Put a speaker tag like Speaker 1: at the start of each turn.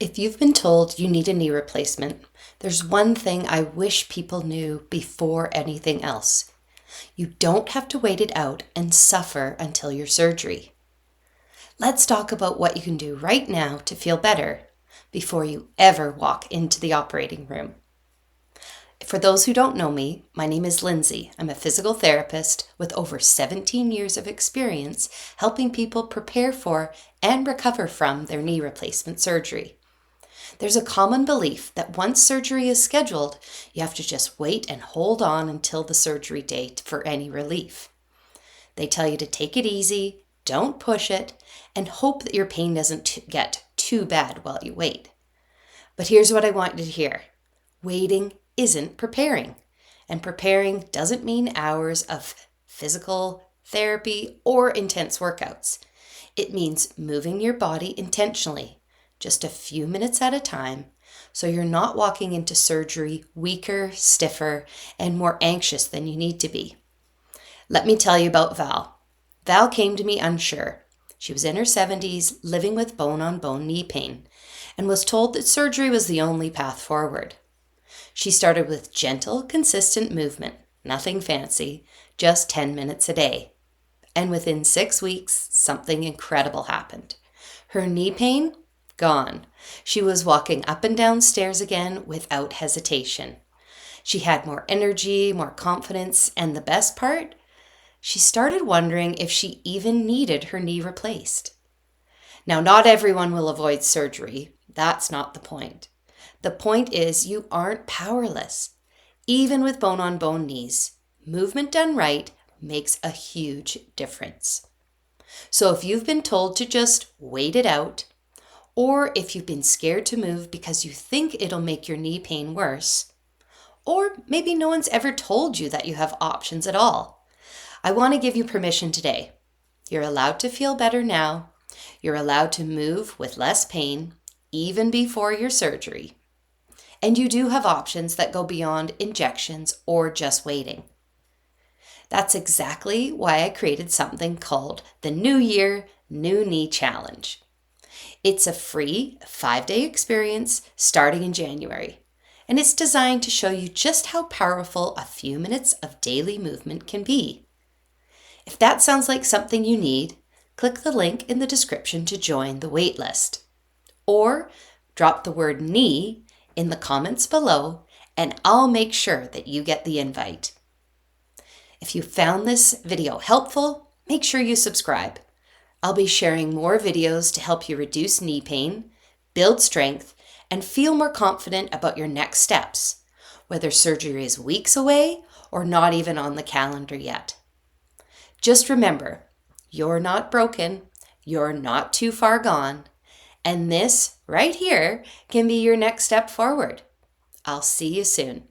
Speaker 1: If you've been told you need a knee replacement, there's one thing I wish people knew before anything else. You don't have to wait it out and suffer until your surgery. Let's talk about what you can do right now to feel better before you ever walk into the operating room. For those who don't know me, my name is Lindsay. I'm a physical therapist with over 17 years of experience helping people prepare for and recover from their knee replacement surgery. There's a common belief that once surgery is scheduled, you have to just wait and hold on until the surgery date for any relief. They tell you to take it easy, don't push it, and hope that your pain doesn't get too bad while you wait. But here's what I want you to hear. Waiting isn't preparing, and preparing doesn't mean hours of physical therapy or intense workouts. It means moving your body intentionally, just a few minutes at a time, so you're not walking into surgery weaker, stiffer, and more anxious than you need to be. Let me tell you about Val. Val came to me unsure. She was in her 70s, living with bone-on-bone knee pain, and was told that surgery was the only path forward. She started with gentle, consistent movement, nothing fancy, just 10 minutes a day. And within 6 weeks, something incredible happened. Her knee pain? Gone. She was walking up and down stairs again without hesitation. She had more energy, more confidence, and the best part? She started wondering if she even needed her knee replaced. Now, not everyone will avoid surgery. That's not the point. The point is you aren't powerless. Even with bone-on-bone knees, movement done right makes a huge difference. So if you've been told to just wait it out, or if you've been scared to move because you think it'll make your knee pain worse, or maybe no one's ever told you that you have options at all, I want to give you permission today. You're allowed to feel better now. You're allowed to move with less pain, even before your surgery. And you do have options that go beyond injections or just waiting. That's exactly why I created something called the New Year, New Knee Challenge. It's a free 5-day experience starting in January, and it's designed to show you just how powerful a few minutes of daily movement can be. If that sounds like something you need, click the link in the description to join the waitlist. Or drop the word knee in the comments below, and I'll make sure that you get the invite. If you found this video helpful, make sure you subscribe. I'll be sharing more videos to help you reduce knee pain, build strength, and feel more confident about your next steps, whether surgery is weeks away or not even on the calendar yet. Just remember, you're not broken, you're not too far gone, and this right here can be your next step forward. I'll see you soon.